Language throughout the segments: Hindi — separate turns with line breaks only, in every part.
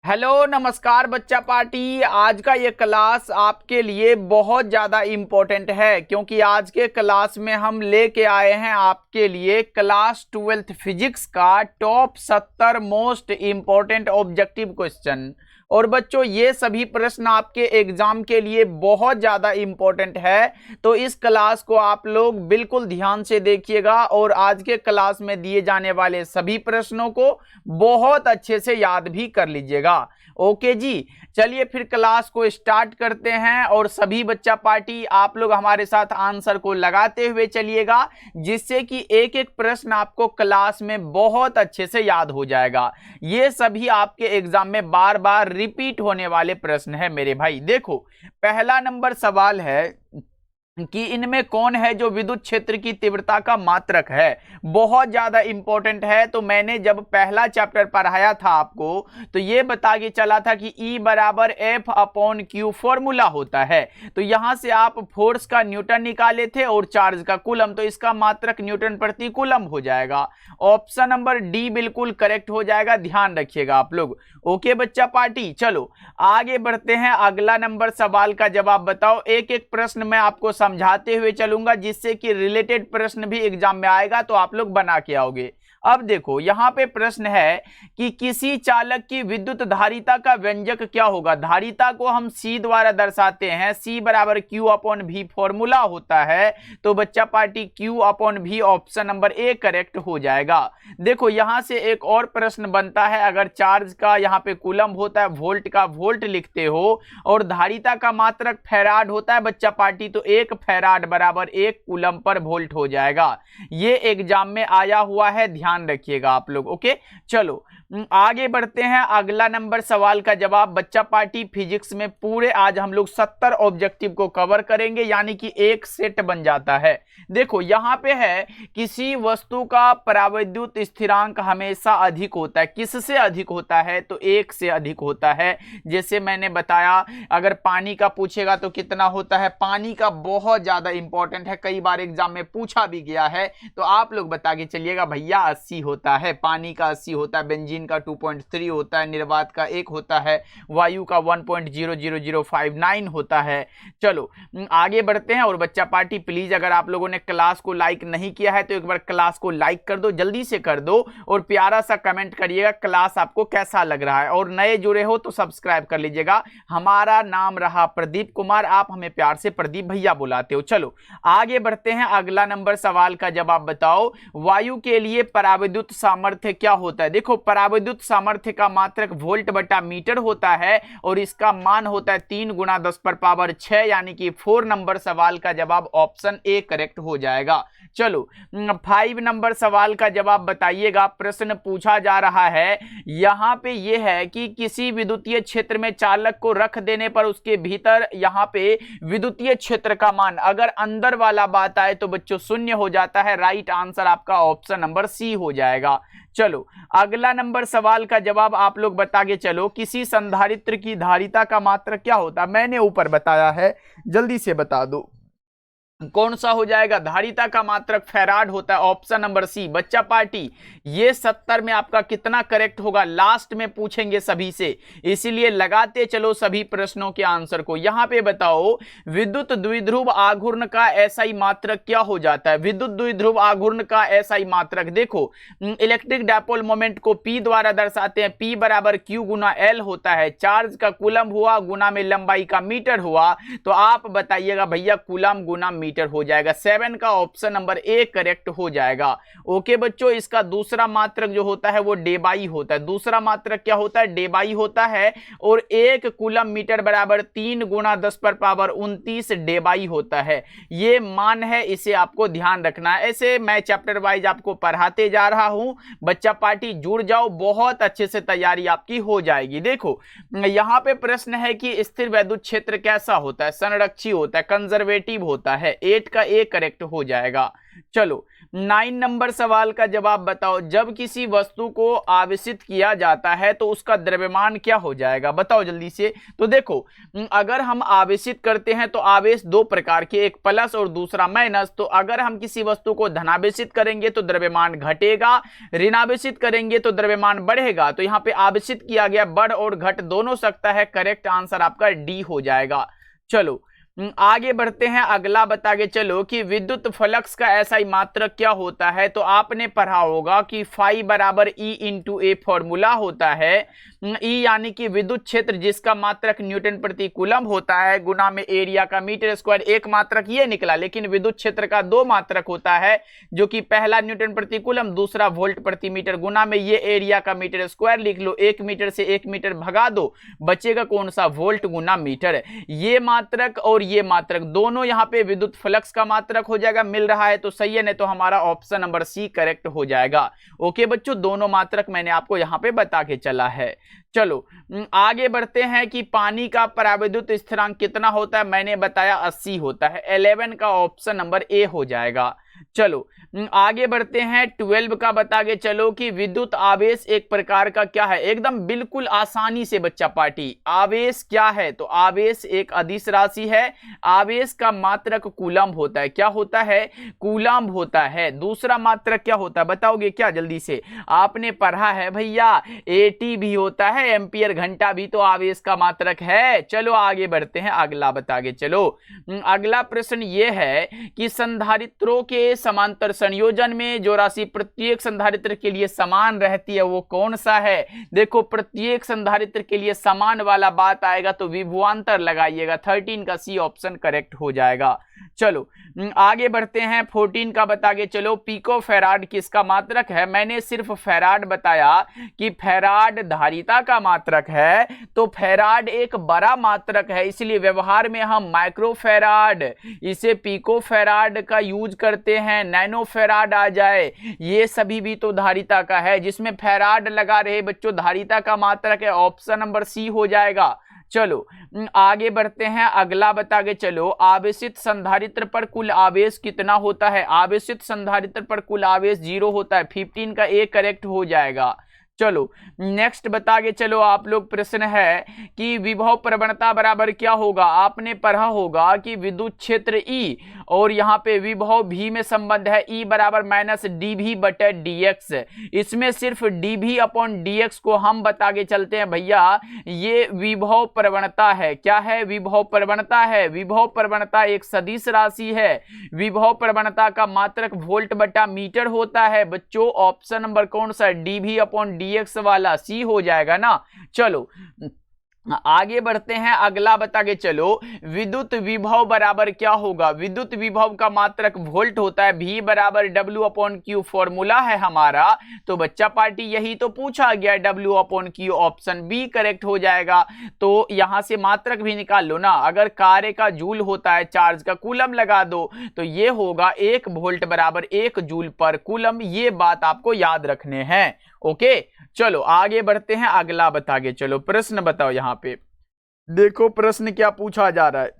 हेलो नमस्कार बच्चा पार्टी। आज का ये क्लास आपके लिए बहुत ज़्यादा इम्पोर्टेंट है क्योंकि आज के क्लास में हम लेके आए हैं आपके लिए क्लास 12th फिजिक्स का top 70 most important objective question. और बच्चों ये सभी प्रश्न आपके एग्जाम के लिए बहुत ज़्यादा इम्पोर्टेंट है, तो इस क्लास को आप लोग बिल्कुल ध्यान से देखिएगा और आज के क्लास में दिए जाने वाले सभी प्रश्नों को बहुत अच्छे से याद भी कर लीजिएगा। ओके जी, चलिए फिर क्लास को स्टार्ट करते हैं और सभी बच्चा पार्टी आप लोग हमारे साथ आंसर को लगाते हुए चलिएगा, जिससे कि एक एक प्रश्न आपको क्लास में बहुत अच्छे से याद हो जाएगा। ये सभी आपके एग्जाम में बार बार रिपीट होने वाले प्रश्न है मेरे भाई। देखो पहला नंबर सवाल है कि इनमें कौन है जो विद्युत क्षेत्र की तीव्रता का मात्रक है। बहुत ज्यादा इंपॉर्टेंट है। तो मैंने जब पहला चैप्टर पढ़ाया था आपको तो ये बता के चला था कि E बराबर F/Q फॉर्मूला होता है। तो यहां से आप फोर्स का न्यूटन निकाले थे और चार्ज का कूलम, तो इसका मात्रक न्यूटन प्रति कूलम हो जाएगा। ऑप्शन नंबर डी बिल्कुल करेक्ट हो जाएगा, ध्यान रखिएगा आप लोग। ओके बच्चा पार्टी, चलो आगे बढ़ते हैं। अगला नंबर सवाल का जवाब बताओ। एक एक प्रश्न मैं आपको समझाते हुए चलूंगा, जिससे कि रिलेटेड प्रश्न भी एग्जाम में आएगा तो आप लोग बना के आओगे। अब देखो यहाँ पे प्रश्न है कि किसी चालक की विद्युत धारिता का व्यंजक क्या होगा। धारिता को हम C द्वारा दर्शाते हैं, C बराबर Q/V फॉर्मूला होता है। तो बच्चा party Q/V option number A correct हो जाएगा। देखो यहाँ से एक और प्रश्न बनता है, अगर चार्ज का यहाँ पे कूलम होता है, वोल्ट का वोल्ट लिखते हो और धारिता का मात्रक फैराड होता है बच्चा पार्टी, तो 1 फैराड बराबर 1 कूलम पर वोल्ट हो जाएगा। ये एग्जाम में आया हुआ है, ध्यान रखिएगा आप लोग। ओके चलो आगे बढ़ते हैं। अगला नंबर सवाल का जवाब बच्चा पार्टी फिजिक्स में पूरे आज हम लोग 70 ऑब्जेक्टिव को कवर करेंगे, यानी कि एक सेट बन जाता है। देखो यहां पे है किसी वस्तु का परावैद्युत स्थिरांक हमेशा अधिक होता है। किससे अधिक होता है? तो 1 से अधिक होता है। जैसे मैंने बताया, अगर पानी का पूछेगा तो कितना होता है। पानी का बहुत ज्यादा इंपॉर्टेंट है, कई बार एग्जाम में पूछा भी गया है, तो आप लोग बता के चलिएगा भैया 80 होता है। पानी का 80 होता है, बेंजीन का 2.3 होता है, निर्वात का 1 होता है, वायु का 1.00059 होता है। चलो आगे बढ़ते हैं। और बच्चा पार्टी प्लीज अगर आप लोगों ने क्लास को लाइक नहीं किया है तो एक बार क्लास को लाइक कर दो, जल्दी से कर दो और प्यारा सा कमेंट करिएगा क्लास आपको कैसा लग रहा है। और नए जुड़े हो तो सब्सक्राइब कर लीजिएगा। हमारा नाम रहा प्रदीप कुमार, आप हमें प्यार से प्रदीप भैया बुलाते हो। चलो आगे बढ़ते हैं। अगला नंबर सवाल का जवाब बताओ। वायु के लिए परावैद्युत सामर्थ्य क्या होता है? देखो परावैद्युत सामर्थ्य का मात्रक वोल्ट बटा मीटर होता है और इसका मान होता है 3 × 10⁻6, यानी कि 4 नंबर सवाल का जवाब ऑप्शन ए करेक्ट हो जाएगा। चलो 5 नंबर सवाल का जवाब बताइएगा। प्रश्न पूछा जा रहा है यहां पे यह है कि किसी विद्युतीय क्षेत्र में चालक को रख देने पर उसके भीतर यहां पे विद्युतीय क्षेत्र का मान, अगर अंदर वाला बात आए तो बच्चों 0 हो जाता है। राइट आंसर आपका ऑप्शन नंबर सी हो जाएगा। चलो अगला नंबर सवाल का जवाब आप लोग बता के चलो। किसी संधारित्र की धारिता का मात्रक क्या होता है? मैंने ऊपर बताया है, जल्दी से बता दो कौन सा हो जाएगा। धारिता का मात्रक फैराड होता है, ऑप्शन नंबर सी। बच्चा पार्टी ये 70 में आपका कितना करेक्ट होगा लास्ट में पूछेंगे सभी से, इसीलिए लगाते चलो सभी प्रश्नों के आंसर को। यहां पे बताओ विद्युत द्विध्रुव आघूर्ण का एसआई मात्रक क्या हो जाता है। विद्युत द्विध्रुव आघूर्ण का एसआई मात्रक देखो, इलेक्ट्रिक डायपोल मोमेंट को P द्वारा दर्शाते हैं। P बराबर Q × L होता है। चार्ज का कूलम हुआ गुना में लंबाई का मीटर हुआ, तो आप बताइएगा भैया कूलम गुना मीटर हो जाएगा। 7 का ऑप्शन नंबर ए करेक्ट हो जाएगा। ओके बच्चों, इसका दूसरा मात्रक जो होता है वो डेबाई होता है। दूसरा मात्रक क्या होता है? डेबाई होता है। और 1 कूलम मीटर बराबर 3 × 10⁻29 डेबाई होता है। ये मान है, इसे आपको ध्यान रखना है। ऐसे मैं चैप्टर वाइज आपको पढ़ाते जा रहा हूं, बच्चा पार्टी जुड़ जाओ, बहुत अच्छे से तैयारी आपकी हो जाएगी। देखो यहां पे प्रश्न है कि स्थिर वैद्युत क्षेत्र कैसा होता है? संरक्षी होता है, कंजर्वेटिव होता है। 8 का ए करेक्ट हो जाएगा। चलो 9 नंबर सवाल का जवाब बताओ। जब किसी वस्तु को आवेशित किया जाता है तो उसका द्रव्यमान क्या हो जाएगा, बताओ जल्दी से। तो देखो, अगर हम आवेशित करते हैं तो आवेश दो प्रकार के, एक प्लस और दूसरा माइनस। तो अगर हम किसी वस्तु को धनावेशित करेंगे तो द्रव्यमान घटेगा, ऋणावेशित करेंगे तो द्रव्यमान बढ़ेगा। तो यहाँ पे आवेशित किया गया, बढ़ और घट दोनों सकता है। करेक्ट आंसर आपका डी हो जाएगा। चलो आगे बढ़ते हैं, अगला बता के चलो कि विद्युत फ्लक्स का SI मात्रक क्या होता है। तो आपने पढ़ा होगा कि फाई बराबर E इंटू ए फॉर्मूला होता है। E यानी कि विद्युत क्षेत्र जिसका मात्रक न्यूटन प्रति कूलम होता है, गुना में एरिया का मीटर स्क्वायर। एक मात्रक ये निकला, लेकिन विद्युत क्षेत्र का दो मात्रक होता है, जो कि पहला न्यूटन प्रति कूलम, दूसरा वोल्ट प्रति मीटर, गुना में ये एरिया का मीटर स्क्वायर लिख लो। 1 मीटर से 1 मीटर भगा दो, बचेगा कौन सा, वोल्ट गुना मीटर। ये मात्रक और ये मात्रक दोनों यहाँ पे विद्युत फ्लक्स का मात्रक हो जाएगा। मिल रहा है तो सही है, नहीं तो हमारा ऑप्शन नंबर सी करेक्ट हो जाएगा। ओके बच्चों, दोनों मात्रक मैंने आपको यहाँ पे बता के चला है। चलो आगे बढ़ते हैं कि पानी का पराविद्युत स्थिरांक कितना होता है। मैंने बताया 80 होता है। 11 का ऑप्शन नंबर ए हो जाएगा। चलो आगे बढ़ते हैं, 12 का बता के चलो कि विद्युत आवेश एक प्रकार का क्या है। एकदम बिल्कुल आसानी से बच्चा पार्टी, आवेश क्या है। तो आवेश एक अदिश राशि है। आवेश का मात्रक कूलम होता है। क्या होता है, कूलम होता है। दूसरा मात्रक क्या होता है, बताओगे क्या जल्दी से। आपने पढ़ा है भैया, एटी भी होता है, एम्पियर घंटा भी तो आवेश का मात्रक है। चलो आगे बढ़ते हैं, अगला बता के चलो। अगला प्रश्न ये है कि संधारित्रों के समांतर संयोजन में जो राशि प्रत्येक संधारित्र के लिए समान रहती है वो कौन सा है। देखो, प्रत्येक संधारित्र के लिए समान वाला बात आएगा तो विभवांतर लगाइएगा। 13 का सी ऑप्शन करेक्ट हो जाएगा। चलो आगे बढ़ते हैं, 14 का बता के चलो, पिको फैराड किसका मात्रक है। मैंने सिर्फ फैराड बताया कि फैराड धारिता का मात्रक है, तो फैराड एक बड़ा मात्रक है, इसलिए व्यवहार में हम माइक्रो फैराड, इसे पिको फैराड का यूज करते हैं। नैनो फैराड आ जाए, ये सभी भी तो धारिता का है। जिसमें फैराड लगा रहे बच्चों, धारिता का मात्रक है। ऑप्शन नंबर सी हो जाएगा। चलो आगे बढ़ते हैं, अगला बता के चलो, आवेशित संधारित्र पर कुल आवेश कितना होता है। आवेशित संधारित्र पर कुल आवेश 0 होता है। 15 का ए करेक्ट हो जाएगा। चलो नेक्स्ट बता के चलो, आप लोग प्रश्न है कि विभव प्रवणता बराबर क्या होगा। आपने पढ़ा होगा कि विद्युत क्षेत्र E और यहाँ पे विभव भी में संबंध है, E बराबर माइनस dV बटे dx। इसमें सिर्फ dV अपॉन dx को हम बता के चलते हैं भैया, ये विभव प्रवणता है। क्या है, विभव प्रवणता है। विभव प्रवणता एक सदिश राशि है। विभव प्रवणता का मात्रक वोल्ट बटा मीटर होता है। बच्चों ऑप्शन नंबर कौन सा, dV अपॉन dx वाला सी हो जाएगा ना। चलो आगे बढ़ते हैं, अगला बता के चलो, विद्युत विभव बराबर क्या होगा। विद्युत विभव का मात्रक वोल्ट होता है। V बराबर W अपॉन Q फॉर्मूला है हमारा। तो बच्चा पार्टी यही तो पूछा गया, W upon Q, option B correct हो जाएगा। तो यहां से मात्रक भी निकाल लो ना। अगर कार्य का जूल होता है, चार्ज का कूलम लगा दो, तो ये होगा 1 वोल्ट बराबर 1 जूल पर कूलम। ये बात आपको याद रखने हैं। ओके चलो आगे बढ़ते हैं, अगला बता के चलो। प्रश्न बताओ, यहां पे देखो प्रश्न क्या पूछा जा रहा है।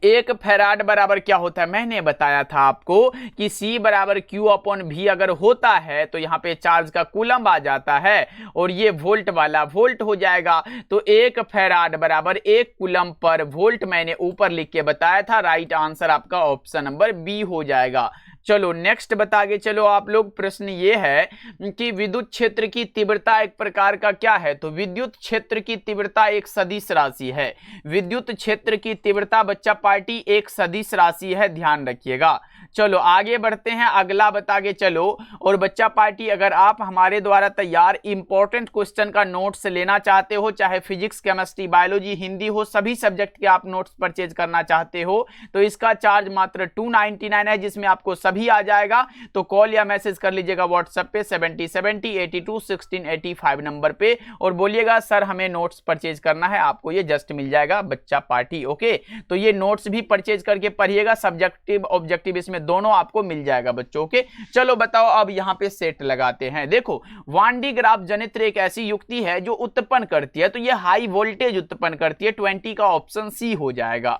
1 फैराड बराबर क्या होता है। मैंने बताया था आपको कि C बराबर Q अपॉन V अगर होता है तो यहाँ पे चार्ज का कूलम आ जाता है, और ये वोल्ट वाला वोल्ट हो जाएगा। तो 1 फैराड बराबर 1 कूलम पर वोल्ट मैंने ऊपर लिख के बताया था। राइट आंसर आपका ऑप्शन नंबर बी हो जाएगा। चलो नेक्स्ट बता के चलो आप लोग। प्रश्न ये है कि विद्युत क्षेत्र की तीव्रता एक प्रकार का क्या है। तो विद्युत क्षेत्र की तीव्रता एक सदिश राशि है। विद्युत क्षेत्र की तीव्रता बच्चा पार्टी एक सदिश राशि है, ध्यान रखिएगा। चलो आगे बढ़ते हैं, अगला बता के चलो। और बच्चा पार्टी, अगर आप हमारे द्वारा तैयार इंपॉर्टेंट क्वेश्चन का नोट्स लेना चाहते हो, चाहे फिजिक्स, केमिस्ट्री, बायोलॉजी, हिंदी हो, सभी सब्जेक्ट के आप नोट्स परचेज करना चाहते हो, तो इसका चार्ज मात्र 299 है, जिसमें आपको सभी आ जाएगा। तो कॉल या मैसेज कर लीजिएगा व्हाट्सएप पे 7070 82 16 85 नंबर पे, और बोलिएगा सर हमें नोट्स परचेज करना है। आपको ये जस्ट मिल जाएगा बच्चा पार्टी। ओके, तो ये नोट्स भी परचेज करके पढ़िएगा, सब्जेक्टिव ऑब्जेक्टिव इसमें दोनों आपको मिल जाएगा बच्चों के। चलो बताओ, अब यहाँ पे सेट लगाते हैं। देखो, वान डी ग्राफ जनित्र एक ऐसी युक्ति है जो उत्पन्न करती है, तो ये हाई वोल्टेज उत्पन्न करती है। 20 का ऑप्शन सी हो जाएगा।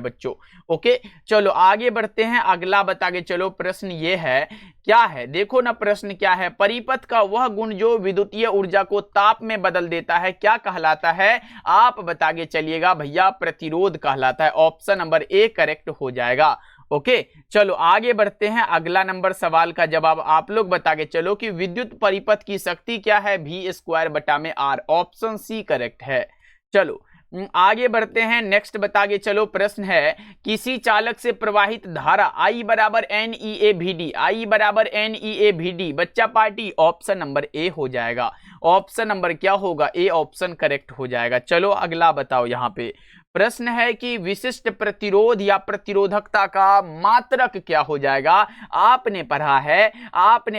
है बच्चों। ओके, चलो आगे बढ़ते हैं। अगला बता के चलो, प्रश्न ये है, क्या है, देखो ना प्रश्न क्या है, परिपथ का वह गुण जो विद्युतीय ऊर्जा को ताप में बदल देता है क्या कहलाता है? आप बता के चलिएगा भैया, प्रतिरोध कहलाता है। ऑप्शन नंबर ए करेक्ट हो जाएगा। ओके, चलो आगे बढ़ते हैं। अगला नंबर सवाल का जवाब आप लोग बता के चलो कि विद्युत परिपथ की शक्ति क्या है? V² बटा में R। ऑप्शन सी करेक्ट है। चलो आगे बढ़ते हैं। नेक्स्ट बता के चलो, प्रश्न है, किसी चालक से प्रवाहित धारा I बराबर NEAVD, I बराबर NEAVD, बच्चा पार्टी ऑप्शन नंबर ए हो जाएगा। ऑप्शन नंबर क्या होगा? ए ऑप्शन करेक्ट हो जाएगा। चलो अगला बताओ। यहाँ पे प्रश्न है कि विशिष्ट प्रतिरोध या प्रतिरोधकता का मात्रक क्या हो जाएगा? आपने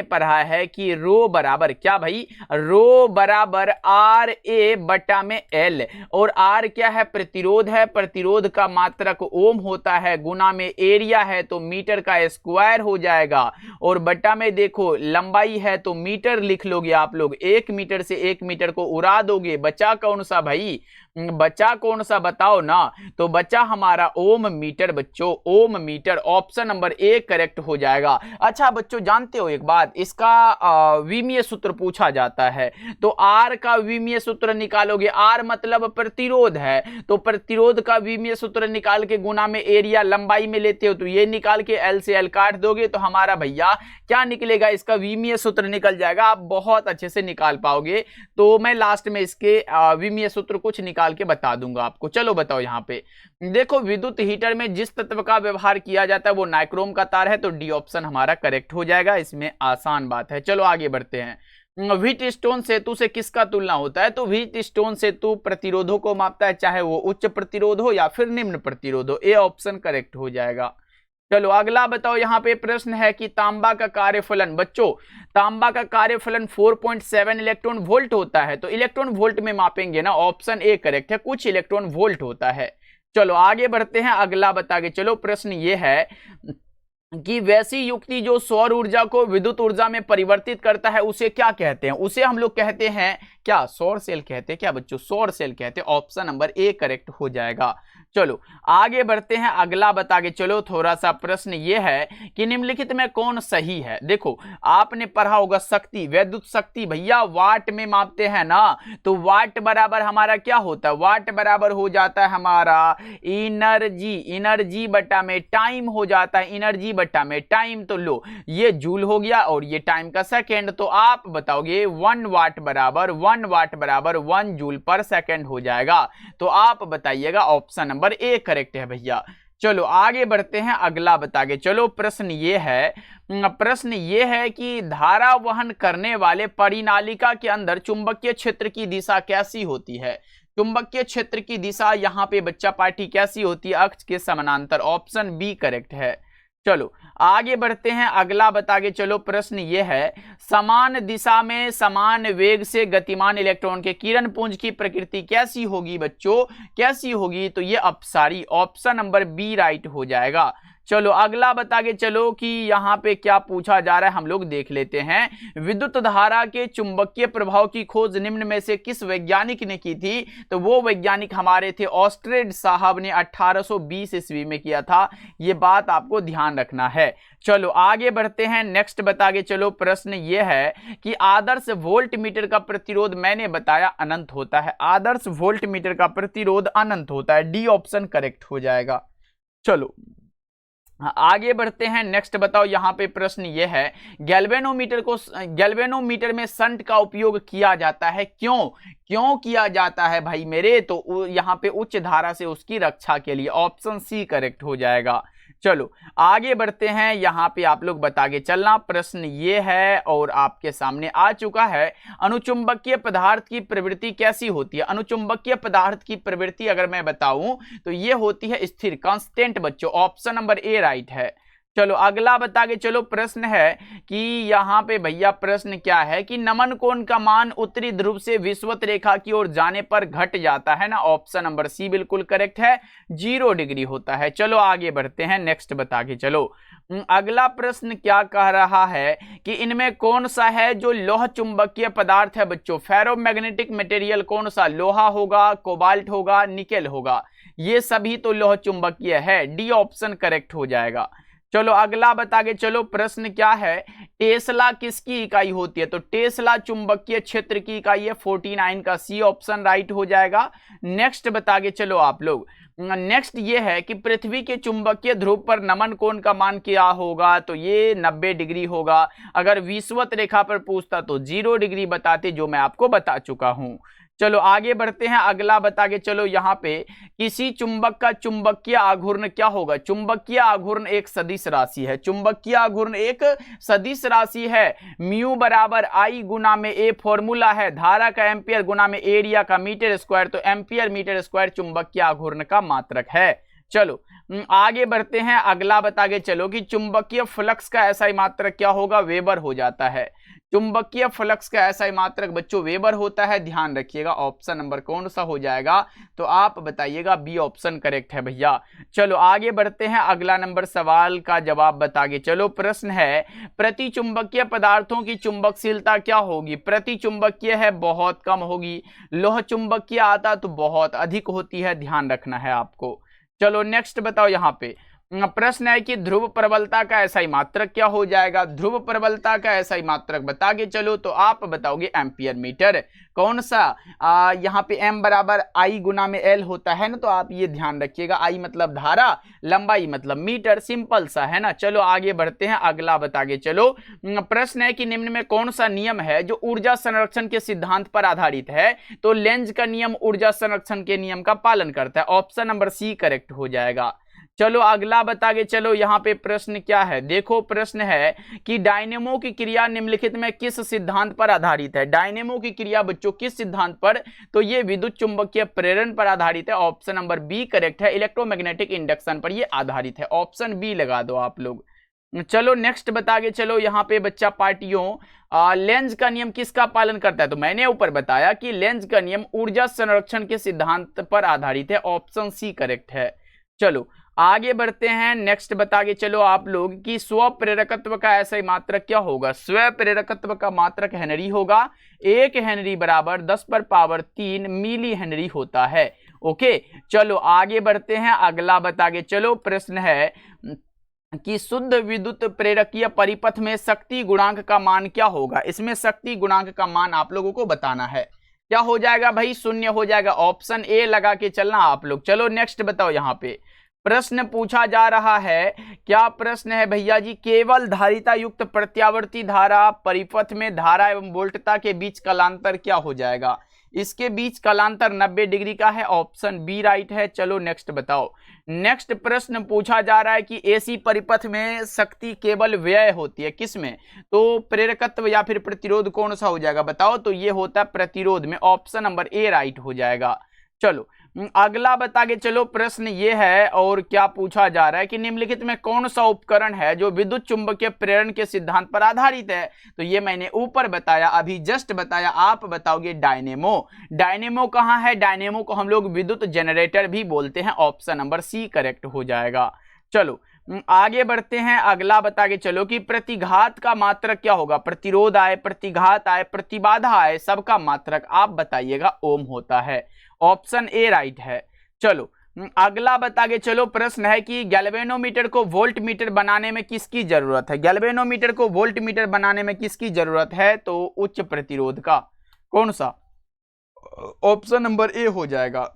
पढ़ा है कि रो बराबर क्या भाई? रो बराबर RA बटा में L, और R क्या है? प्रतिरोध है। प्रतिरोध का मात्रक ओम होता है, गुना में एरिया है तो मीटर का स्क्वायर हो जाएगा, और बटा में देखो लंबाई है तो मीटर लिख लोगे आप लोग। 1 मीटर से 1 मीटर को उड़ा दोगे, बचा कौन सा भाई? बचा कौन सा बताओ ना? तो बचा हमारा ओम मीटर बच्चों, ohm metre. Option number A correct हो जाएगा। अच्छा बच्चों, जानते हो एक बात, इसका विमीय सूत्र पूछा जाता है, तो आर का विमीय सूत्र निकालोगे, आर मतलब प्रतिरोध है, तो प्रतिरोध का विमीय सूत्र निकाल के गुना में एरिया लंबाई में लेते हो, तो ये निकाल के एल से एल काट दोगे तो हमारा भैया क्या निकलेगा? इसका विमीय सूत्र निकल जाएगा। आप बहुत अच्छे से निकाल पाओगे। तो मैं लास्ट में इसके विमीय सूत्र कुछ निकाल निकाल के बता दूंगा आपको। चलो बताओ यहाँ पे देखो, विद्युत हीटर में जिस तत्व का व्यवहार किया जाता है वो नाइक्रोम का तार है, तो डी ऑप्शन हमारा करेक्ट हो जाएगा, इसमें आसान बात है। चलो आगे बढ़ते हैं। व्हीट स्टोन सेतु से किसका तुलना होता है? तो व्हीट स्टोन सेतु प्रतिरोधों को मापता है, चाहे वो उच्च प्रतिरोध हो या फिर निम्न प्रतिरोध हो, ए ऑप्शन करेक्ट हो जाएगा। चलो अगला बताओ, यहाँ पे प्रश्न है कि तांबा का कार्यफलन, बच्चों तांबा का कार्यफलन 4.7 इलेक्ट्रॉन वोल्ट होता है, तो इलेक्ट्रॉन वोल्ट में मापेंगे ना, ऑप्शन ए करेक्ट है, कुछ इलेक्ट्रॉन वोल्ट होता है। चलो आगे बढ़ते हैं, अगला बता के चलो। प्रश्न ये है कि वैसी युक्ति जो सौर ऊर्जा को विद्युत ऊर्जा में परिवर्तित करता है उसे क्या कहते हैं? उसे हम लोग कहते हैं क्या? सौर सेल कहते हैं क्या बच्चों? सौर सेल कहते हैं, ऑप्शन नंबर ए करेक्ट हो जाएगा। चलो आगे बढ़ते हैं, अगला बता के चलो। थोड़ा सा प्रश्न ये है कि निम्नलिखित में कौन सही है? देखो आपने पढ़ा होगा शक्ति, विद्युत शक्ति भैया वाट में मापते हैं ना, तो वाट बराबर हमारा क्या होता है? वाट बराबर हो जाता है हमारा एनर्जी, एनर्जी बटा में टाइम हो जाता है, एनर्जी बटा में टाइम। तो लो ये जूल हो गया और ये टाइम का सेकेंड, तो आप बताओगे 1 वाट बराबर 1 जूल पर सेकेंड हो जाएगा। तो आप बताइएगा ऑप्शन नंबर ए करेक्ट है भैया। चलो आगे बढ़ते हैं, अगला बता के चलो। प्रश्न ये है कि धारा वहन करने वाले परिनालिका के अंदर चुंबकीय क्षेत्र की दिशा कैसी होती है? चुंबकीय क्षेत्र की दिशा यहाँ पे बच्चा पार्टी कैसी होती है? अक्ष के समानांतर, ऑप्शन बी करेक्ट है। चलो आगे बढ़ते हैं, अगला बता के चलो। प्रश्न ये है समान दिशा में समान वेग से गतिमान इलेक्ट्रॉन के किरण पुंज की प्रकृति कैसी होगी बच्चों? कैसी होगी? तो ये अपसारी, ऑप्शन नंबर बी राइट हो जाएगा। चलो अगला बता के चलो कि यहाँ पे क्या पूछा जा रहा है, हम लोग देख लेते हैं। विद्युत धारा के चुंबकीय प्रभाव की खोज निम्न में से किस वैज्ञानिक ने की थी? तो वो वैज्ञानिक हमारे थे ऑस्ट्रेड साहब ने 1820 ईस्वी में किया था, ये बात आपको ध्यान रखना है। चलो आगे बढ़ते हैं, नेक्स्ट बता के चलो। प्रश्न ये है कि आदर्श वोल्ट मीटर का प्रतिरोध मैंने बताया अनंत होता है, आदर्श वोल्ट मीटर का प्रतिरोध अनंत होता है, डी ऑप्शन करेक्ट हो जाएगा। चलो आगे बढ़ते हैं, नेक्स्ट बताओ। यहाँ पे प्रश्न ये है गैल्वेनोमीटर में शंट का उपयोग किया जाता है, क्यों किया जाता है भाई मेरे? तो यहाँ पे उच्च धारा से उसकी रक्षा के लिए, ऑप्शन सी करेक्ट हो जाएगा। चलो आगे बढ़ते हैं, यहाँ पे आप लोग बता के चलना। प्रश्न ये है और आपके सामने आ चुका है, अनुचुंबकीय पदार्थ की प्रवृत्ति कैसी होती है? अनुचुंबकीय पदार्थ की प्रवृत्ति अगर मैं बताऊं तो ये होती है स्थिर, कांस्टेंट बच्चों, ऑप्शन नंबर ए राइट है। चलो अगला बता के चलो। प्रश्न है कि यहाँ पे भैया प्रश्न क्या है कि नमन कोण का मान उत्तरी ध्रुव से विषुवत रेखा की ओर जाने पर घट जाता है ना, ऑप्शन नंबर सी बिल्कुल करेक्ट है, 0 डिग्री होता है। चलो आगे बढ़ते हैं, नेक्स्ट बता के चलो। अगला प्रश्न क्या कह रहा है कि इनमें कौन सा है जो लोह चुंबकीय पदार्थ है बच्चों? फेरोमैग्नेटिक मटेरियल कौन सा? लोहा होगा, कोबाल्ट होगा, निकेल होगा, ये सभी तो लोह चुंबकीय है, डी ऑप्शन करेक्ट हो जाएगा। चलो अगला बता के चलो। प्रश्न क्या है, टेस्ला किसकी इकाई होती है? तो टेस्ला चुंबकीय क्षेत्र की इकाई है 49 का, सी ऑप्शन राइट हो जाएगा। नेक्स्ट बता के चलो आप लोग। नेक्स्ट ये है कि पृथ्वी के चुंबकीय ध्रुव पर नमन कोण का मान क्या होगा? तो ये 90 डिग्री होगा। अगर विषुवत रेखा पर पूछता तो 0 डिग्री बताते, जो मैं आपको बता चुका हूं। चलो आगे बढ़ते हैं, अगला बता के चलो। यहाँ पे किसी चुंबक का चुंबकीय आघूर्ण क्या होगा? चुंबकीय आघूर्ण एक सदिश राशि है, चुंबकीय आघूर्ण एक सदिश राशि है, म्यू बराबर आई गुना में ए फॉर्मूला है, धारा का एम्पियर गुना में एरिया का मीटर स्क्वायर, तो एम्पियर मीटर स्क्वायर चुंबकीय आघूर्ण का मात्रक है। चलो आगे बढ़ते हैं, अगला बता के चलो कि चुंबकीय फ्लक्स का एसआई मात्रक क्या होगा? वेबर हो जाता है। चुंबकीय फ्लक्स का एसआई मात्रक बच्चों वेबर होता है, ध्यान रखिएगा। ऑप्शन नंबर कौन सा हो जाएगा? तो आप बताइएगा बी ऑप्शन करेक्ट है भैया। चलो आगे बढ़ते हैं, अगला नंबर सवाल का जवाब बता के चलो। प्रश्न है प्रति चुंबकीय पदार्थों की चुंबकशीलता क्या होगी? प्रति चुंबकीय है बहुत कम होगी, लोह चुंबकीय आता तो बहुत अधिक होती है, ध्यान रखना है आपको। चलो नेक्स्ट बताओ। यहाँ पे प्रश्न है कि ध्रुव प्रबलता का SI मात्रक क्या हो जाएगा। ध्रुव प्रबलता का SI मात्रक बता के चलो तो आप बताओगे एम्पियर मीटर। कौन सा, यहाँ पे M बराबर I गुना में L होता है ना, तो आप ये ध्यान रखिएगा। I मतलब धारा, लंबाई मतलब मीटर, सिंपल सा है ना। चलो आगे बढ़ते हैं, अगला बता के चलो। प्रश्न है कि निम्न में कौन सा नियम है जो ऊर्जा संरक्षण के सिद्धांत पर आधारित है। तो लेंज का नियम ऊर्जा संरक्षण के नियम का पालन करता है। ऑप्शन नंबर सी करेक्ट हो जाएगा। चलो अगला बता के चलो, यहाँ पे प्रश्न क्या है। देखो प्रश्न है कि डायनेमो की क्रिया निम्नलिखित में किस सिद्धांत पर आधारित है। डायनेमो की क्रिया बच्चों किस सिद्धांत पर, तो ये विद्युत चुंबकीय प्रेरण पर आधारित है। ऑप्शन नंबर बी करेक्ट है। इलेक्ट्रोमैग्नेटिक इंडक्शन पर ये आधारित है। ऑप्शन बी लगा दो आप लोग। चलो नेक्स्ट बता के चलो, यहाँ पे बच्चा पार्टियों लेंज का नियम किसका पालन करता है। तो मैंने ऊपर बताया कि लेंज का नियम ऊर्जा संरक्षण के सिद्धांत पर आधारित है। ऑप्शन सी करेक्ट है। चलो आगे बढ़ते हैं, नेक्स्ट बता के चलो आप लोग कि स्व प्रेरकत्व का SI मात्रक क्या होगा। स्व प्रेरकत्व का मात्रक हेनरी होगा। 1 हेनरी बराबर 10⁻³ मिली हेनरी होता है। ओके चलो आगे बढ़ते हैं, अगला बता के चलो। प्रश्न है कि शुद्ध विद्युत प्रेरकीय परिपथ में शक्ति गुणांक का मान क्या होगा। इसमें शक्ति गुणांक का मान आप लोगों को बताना है। क्या हो जाएगा भाई, 0 हो जाएगा। ऑप्शन ए लगा के चलना आप लोग। चलो नेक्स्ट बताओ, यहाँ पे प्रश्न पूछा जा रहा है। क्या प्रश्न है भैया जी, केवल धारिता युक्त प्रत्यावर्ती धारा परिपथ में धारा एवं वोल्टता के बीच कालांतर क्या हो जाएगा। इसके बीच कालांतर 90 डिग्री का है। ऑप्शन बी राइट है। चलो नेक्स्ट बताओ। नेक्स्ट प्रश्न पूछा जा रहा है कि एसी परिपथ में शक्ति केवल व्यय होती है, किसमें। तो प्रेरकत्व या फिर प्रतिरोध कौन सा हो जाएगा बताओ। तो ये होता है प्रतिरोध में। ऑप्शन नंबर ए राइट हो जाएगा। चलो अगला बता के चलो। प्रश्न ये है और क्या पूछा जा रहा है कि निम्नलिखित में कौन सा उपकरण है जो विद्युत चुंबकीय प्रेरण के सिद्धांत पर आधारित है। तो ये मैंने ऊपर बताया, अभी जस्ट बताया। आप बताओगे डायनेमो। डायनेमो कहाँ है। डायनेमो को हम लोग विद्युत जनरेटर भी बोलते हैं। ऑप्शन नंबर सी करेक्ट हो जाएगा। चलो आगे बढ़ते हैं, अगला बता के चलो कि प्रतिघात का मात्रक क्या होगा। प्रतिरोध आए, प्रतिघात आए, प्रतिबाधा आए, सबका मात्रक आप बताइएगा ओम होता है। ऑप्शन ए राइट है। चलो अगला बता के चलो। प्रश्न है कि गैल्वेनोमीटर को वोल्ट मीटर बनाने में किसकी जरूरत है। गैल्वेनोमीटर को वोल्ट मीटर बनाने में किसकी जरूरत है। तो उच्च प्रतिरोध का। कौन सा, ऑप्शन नंबर ए हो जाएगा।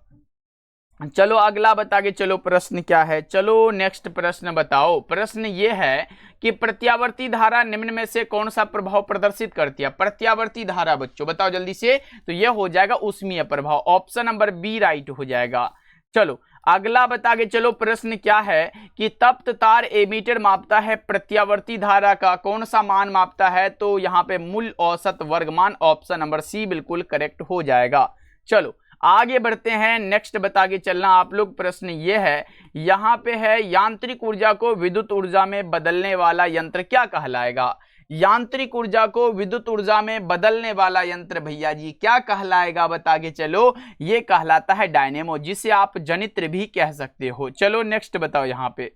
चलो अगला बता के चलो। प्रश्न क्या है, चलो नेक्स्ट प्रश्न बताओ। प्रश्न ये है कि प्रत्यावर्ती धारा निम्न में से कौन सा प्रभाव प्रदर्शित करती है। प्रत्यावर्ती धारा बच्चों बताओ जल्दी से। तो यह हो जाएगा उष्मीय प्रभाव। ऑप्शन नंबर बी राइट हो जाएगा। चलो अगला बता के चलो। प्रश्न क्या है कि तप्त तार एमीटर मापता है प्रत्यावर्ती धारा का कौन सा मान मापता है। तो यहाँ पे मूल औसत वर्गमान। ऑप्शन नंबर सी बिल्कुल करेक्ट हो जाएगा। चलो आगे बढ़ते हैं, नेक्स्ट बता के चलना आप लोग। प्रश्न ये है, यहाँ पे है यांत्रिक ऊर्जा को विद्युत ऊर्जा में बदलने वाला यंत्र क्या कहलाएगा। यांत्रिक ऊर्जा को विद्युत ऊर्जा में बदलने वाला यंत्र भैया जी क्या कहलाएगा बता के चलो। ये कहलाता है डायनेमो, जिसे आप जनित्र भी कह सकते हो। चलो नेक्स्ट बताओ। यहाँ पे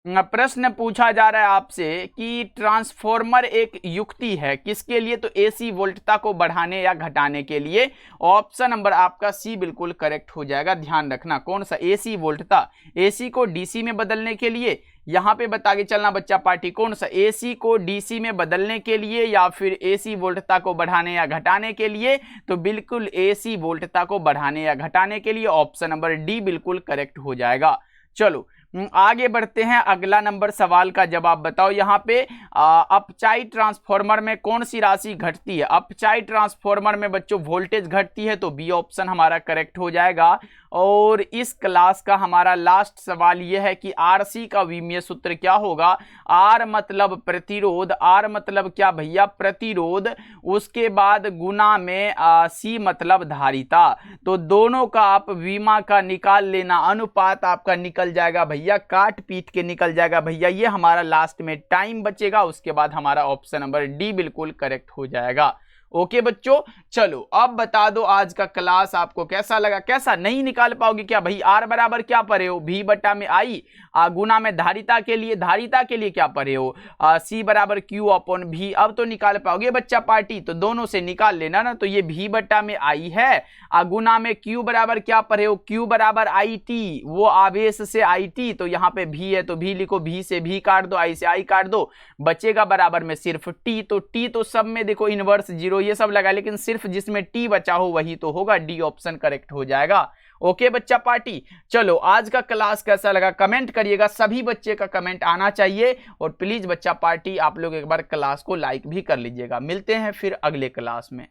प्रश्न पूछा जा रहा है आपसे कि ट्रांसफॉर्मर एक युक्ति है किसके लिए। तो एसी वोल्टता को बढ़ाने या घटाने के लिए। ऑप्शन नंबर आपका सी बिल्कुल करेक्ट हो जाएगा। ध्यान रखना कौन सा, एसी वोल्टता। एसी को डीसी में बदलने के लिए। यहाँ पे बता के चलना बच्चा पार्टी, कौन सा, एसी को डीसी में बदलने के लिए या फिर एसी वोल्टता को बढ़ाने या घटाने के लिए। तो बिल्कुल एसी वोल्टता को बढ़ाने या घटाने के लिए। ऑप्शन नंबर डी बिल्कुल करेक्ट हो जाएगा। चलो आगे बढ़ते हैं, अगला नंबर सवाल का जवाब बताओ। यहाँ पे अपचाई ट्रांसफॉर्मर में कौन सी राशि घटती है। अपचाई ट्रांसफॉर्मर में बच्चों वोल्टेज घटती है। तो बी ऑप्शन हमारा करेक्ट हो जाएगा। और इस क्लास का हमारा लास्ट सवाल यह है कि आरसी का विमीय सूत्र क्या होगा। आर मतलब प्रतिरोध, आर मतलब क्या भैया, प्रतिरोध, उसके बाद गुना में सी मतलब धारिता। तो दोनों का आप विमा का निकाल लेना, अनुपात आपका निकल जाएगा भैया, काट पीट के निकल जाएगा भैया। ये हमारा लास्ट में टाइम बचेगा, उसके बाद हमारा ऑप्शन नंबर डी बिल्कुल करेक्ट हो जाएगा। ओके बच्चों, चलो अब बता दो आज का क्लास आपको कैसा लगा। कैसा, नहीं निकाल पाओगे क्या भाई? आर बराबर क्या पढ़े हो? भी बट्टा में आई, गुना में धारिता के लिए क्या पढ़े हो? सी बराबर क्यू अपॉन भी। अब तो निकाल पाओगे बच्चा पार्टी, तो दोनों से निकाल लेना ना। तो ये भी बट्टा में आई है, गुना में क्यू बराबर क्या पढ़े हो? क्यू बराबर आई टी, वो आवेश से आई टी, तो यहाँ पे भी है तो भी लिखो, भी से भी काट दो, आई से आई काट दो, बचेगा बराबर में सिर्फ टी। तो टी तो सब में देखो इनवर्स जीरो ये सब लगा, लेकिन सिर्फ जिसमें टी बचा हो वही तो होगा, डी ऑप्शन करेक्ट हो जाएगा। ओके बच्चा पार्टी, चलो आज का क्लास कैसा लगा कमेंट करिएगा, सभी बच्चे का कमेंट आना चाहिए। और प्लीज बच्चा पार्टी आप लोग एक बार क्लास को लाइक भी कर लीजिएगा। मिलते हैं फिर अगले क्लास में।